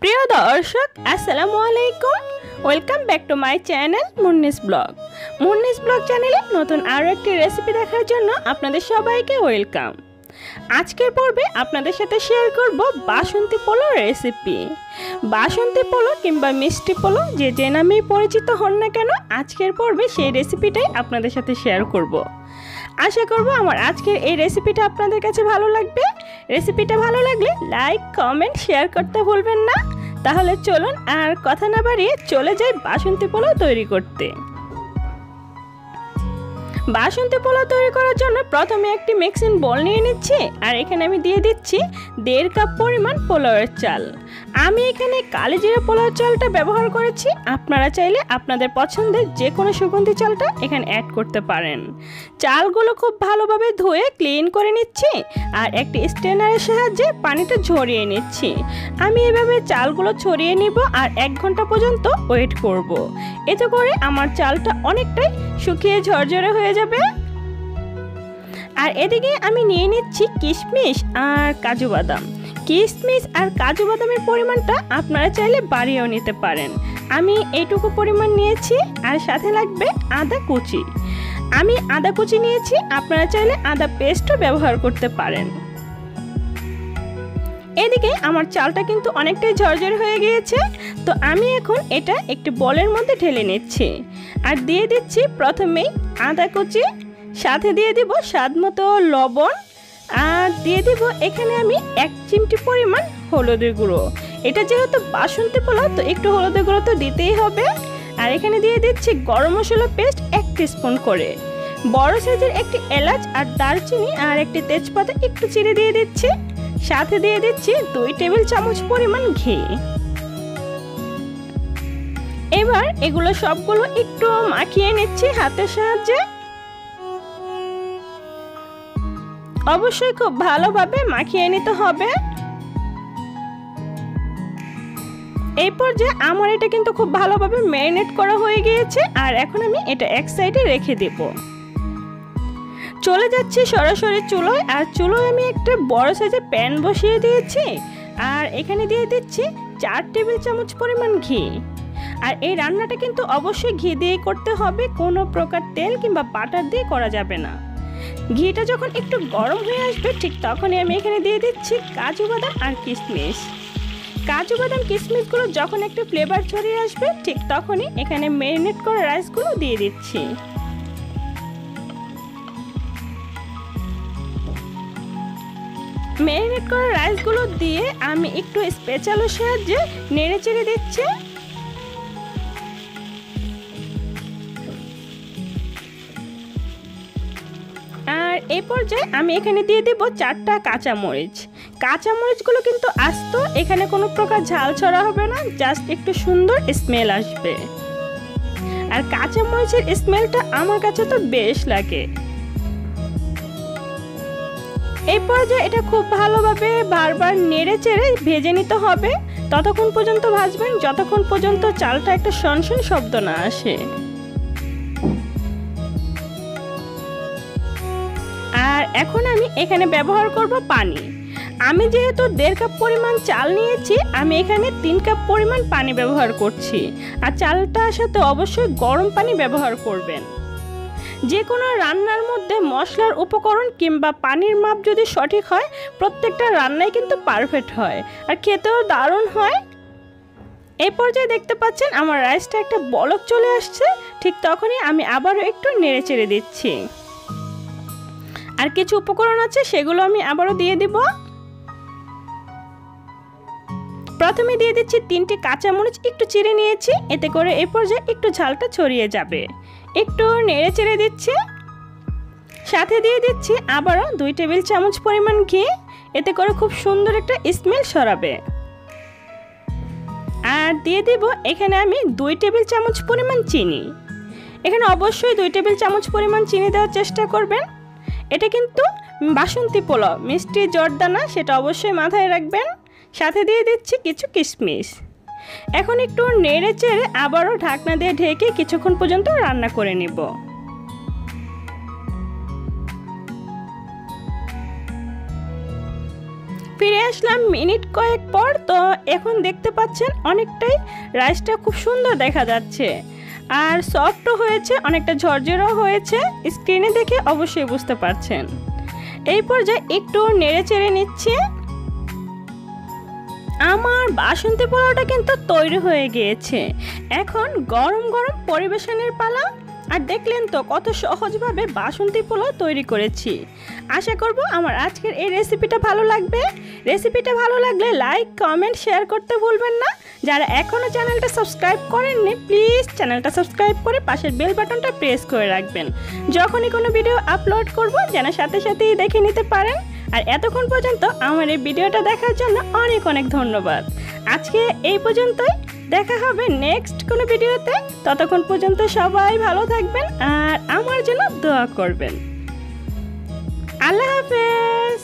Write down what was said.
প্রিয় দর্শক আসসালামু আলাইকুম, welcome back to my channel মুন্নিস blog. মুন্নিস blog চ্যানেলে নতুন আরও একটি রেসিপি দেখার জন্য আপনাদের সবাইকে ওয়েলকাম। আজকের পর্বে আপনাদের সাথে শেয়ার করব বাসন্তী পোলাও রেসিপি। বাসন্তী পোলাও কিংবা মিষ্টি পোলাও যে নামেই পরিচিত হন না কেন, আজকের পর্বে সেই রেসিপিটাই আপনাদের সাথে শেয়ার করব। আশা করব আমার আজকের এই রেসিপিটা আপনাদের কাছে ভালো লাগবে। রেসিপিটা ভালো লাগলে লাইক, কমেন্ট, শেয়ার করতে ভুলবেন না। তাহলে চলুন আর কথা না বাড়িয়ে চলে যাই বাসন্তী পোলাও তৈরি করতে। বাসন্তী পোলাও তৈরি করার জন্য প্রথমে একটি মিক্সিং বোল নিয়ে নিচ্ছি, আর এখানে আমি দিয়ে দিচ্ছি 1.5 কাপ পরিমাণ পোলাওয়ের চাল। আমি এখানে কালি জিরা পোলাও চালটা ব্যবহার করেছি, আপনারা চাইলে আপনাদের পছন্দের যে কোনো সুগন্ধি চালটা এখানে অ্যাড করতে পারেন। চালগুলো খুব ভালোভাবে ধুয়ে ক্লিন করে নিচ্ছি, আর একটি স্ট্রেনারের সাহায্যে পানিটা ঝরিয়ে নিচ্ছি। আমি এভাবে চালগুলো ছড়িয়ে নিব আর 1 ঘন্টা পর্যন্ত ওয়েট করব। এতে করে আমার চালটা অনেকটাই শুকিয়ে ঝরঝরে হয়ে যাবে। আর এদিকে আমি নিয়ে নিচ্ছি কিশমিশ আর কাজু বাদাম। কিশমিশ আর কাজু বাদামের পরিমাণটা আপনারা চাইলে বাড়িয়েও নিতে পারেন। আমি এইটুকু পরিমাণ নিয়েছি, আর সাথে লাগবে আদা কুচি। আমি আদা কুচি নিয়েছি, আপনারা চাইলে আদা পেস্টও ব্যবহার করতে পারেন। এদিকে আমার চালটা কিন্তু অনেকটাই ঝরঝরে হয়ে গিয়েছে, তো আমি এখন এটা একটি বলের মধ্যে ঢেলে নিচ্ছি। আর দিয়ে দিচ্ছি প্রথমেই আদা কুচি, সাথে দিয়ে দিব স্বাদমতো লবণ, আর দিয়ে দিব এখানে আমি 1 চিমটি পরিমাণ হলুদের গুঁড়ো। এটা যেহেতু বাসন্তী পোলাও, তো একটু হলুদের গুঁড়ো তো দিতেই হবে। আর এখানে দিয়ে দিচ্ছি গরম মশলা পেস্ট 1 টিস্পুন করে, বড় সাইজের একটি এলাচ আর দারচিনি আর একটি তেজপাতা একটু চিড়ে দিয়ে দিচ্ছি। সাথে দিয়ে দিচ্ছি 2 টেবিল চামচ পরিমাণ ঘি। এবার এগুলো সবগুলো একটু মাখিয়ে নিচ্ছি হাতের সাহায্যে। অবশ্যই খুব ভালোভাবে মাখিয়ে নিতে হবে। এই পর্যায়ে আমার এটা কিন্তু খুব ভালোভাবে ম্যারিনেট করা হয়ে গিয়েছে, আর এখন আমি এটা এক সাইডে রেখে দেব। চলে যাচ্ছি সরাসরি চুলোয়, আর চুলোয় আমি একটা বড় সাইজের প্যান বসিয়ে দিয়েছি, আর এখানে দিয়ে দিচ্ছি 4 টেবিল চামচ পরিমাণ ঘি। আর এই রান্নাটা কিন্তু অবশ্যই ঘি দিয়ে করতে হবে, কোনো প্রকার তেল কিংবা বাটার দিয়ে করা যাবে না। ঘিটা যখন একটু গরম হয়ে আসবে, ঠিক তখনই আমি এখানে দিয়ে দিচ্ছি কাজু বাদাম আর কিশমিশ। কাজু বাদাম কিশমিশগুলো যখন একটু ফ্লেভার ছড়িয়ে আসবে, ঠিক তখনই এখানে ম্যারিনেট করা রাইসগুলো দিয়ে দিচ্ছি। ম্যারিনেট করা রাইসগুলো দিয়ে আমি একটু স্পেশালের সাহায্যে নেড়ে চেড়ে দিচ্ছি। আর এই পর্যায়ে আমি এখানে দিয়ে দেব 4টা কাঁচামরিচ। কাঁচামরিচগুলো কিন্তু আস্ত, এখানে কোনো প্রকার ঝাল ছড়া হবে না, জাস্ট একটু সুন্দর স্মেল আসবে। আর কাঁচামরিচের স্মেলটা আমার কাছে তো বেশ লাগে। এই পর্যায়ে এটা খুব ভালোভাবে বারবার নেড়ে চেড়ে ভেজে নিতে হবে। ততক্ষণ পর্যন্ত ভাজবেন যতক্ষণ পর্যন্ত চালটা একটা সনসন শব্দ না আসে। আর এখন আমি এখানে ব্যবহার করব পানি। আমি যেহেতু 1.5 কাপ পরিমাণ চাল নিয়েছি, আমি এখানে 3 কাপ পরিমাণ পানি ব্যবহার করছি। আর চালটার সাথে অবশ্যই গরম পানি ব্যবহার করবেন। যে কোনো রান্নার মধ্যে মশলার উপকরণ কিংবা পানির মাপ যদি সঠিক হয়, প্রত্যেকটা রান্নাই কিন্তু পারফেক্ট হয় আর খেতেও দারুণ হয়। এই পর্যায়ে দেখতে পাচ্ছেন আমার রাইসটা একটা বলক চলে আসছে, ঠিক তখনই আমি আবারও একটু নেড়ে চেড়ে দিচ্ছি। আর কিছু উপকরণ আছে, সেগুলো আমি আবারও দিয়ে দিব। প্রথমে দিয়ে দিচ্ছি 3টি কাঁচামরিচ একটু চিড়ে নিয়েছি, এতে করে এই পর্যায়ে একটু ঝালটা ছড়িয়ে যাবে। একটু নেড়ে চেড়ে দিচ্ছি। সাথে দিয়ে দিচ্ছি আবারও 2 টেবিল চামচ পরিমাণ ঘি, এতে করে খুব সুন্দর একটা স্মেল ছড়াবে। আর দিয়ে দিব এখানে আমি 2 টেবিল চামচ পরিমাণ চিনি। এখানে অবশ্যই 2 টেবিল চামচ পরিমাণ চিনি দেওয়ার চেষ্টা করবেন। এটা কিন্তু বাসন্তী পোলাও, মিষ্টি জর্দানা, সেটা অবশ্যই মাথায় রাখবেন। সাথে দিয়ে দিচ্ছি কিছু কিশমিশ। এখন একটু নেড়ে চেড়ে আবারও ঢাকনা দিয়ে ঢেকে কিছুক্ষণ পর্যন্ত রান্না করে নিব। ফিরে আসলাম মিনিট কয়েক পর। তো এখন দেখতে পাচ্ছেন অনেকটাই রাইসটা খুব সুন্দর দেখা যাচ্ছে আর সফটও হয়েছে, অনেকটা ঝরঝরেও হয়েছে। স্ক্রিনে দেখে অবশ্যই বুঝতে পারছেন। এই পর্যায়ে একটু নেড়ে চেড়ে নিচ্ছি। আমার বাসন্তী পোলাওটা কিন্তু তৈরি হয়ে গিয়েছে। এখন গরম গরম পরিবেশনের পালা। আর দেখলেন তো কত সহজভাবে বাসন্তী পোলাও তৈরি করেছি। আশা করব আমার আজকের এই রেসিপিটা ভালো লাগবে। রেসিপিটা ভালো লাগলে লাইক, কমেন্ট, শেয়ার করতে ভুলবেন না। যারা এখনও চ্যানেলটা সাবস্ক্রাইব করেননি প্লিজ চ্যানেলটা সাবস্ক্রাইব করে পাশের বেল বাটনটা প্রেস করে রাখবেন। যখনই কোনো ভিডিও আপলোড করব যেন সাথে সাথেই দেখে নিতে পারেন। আর এতক্ষণ পর্যন্ত আমার এই ভিডিওটা দেখার জন্য অনেক অনেক ধন্যবাদ। আজকে এই পর্যন্তই, দেখা হবে নেক্সট কোনো ভিডিওতে। ততক্ষণ পর্যন্ত সবাই ভালো থাকবেন আর আমার জন্য দোয়া করবেন। আল্লাহ হাফেজ।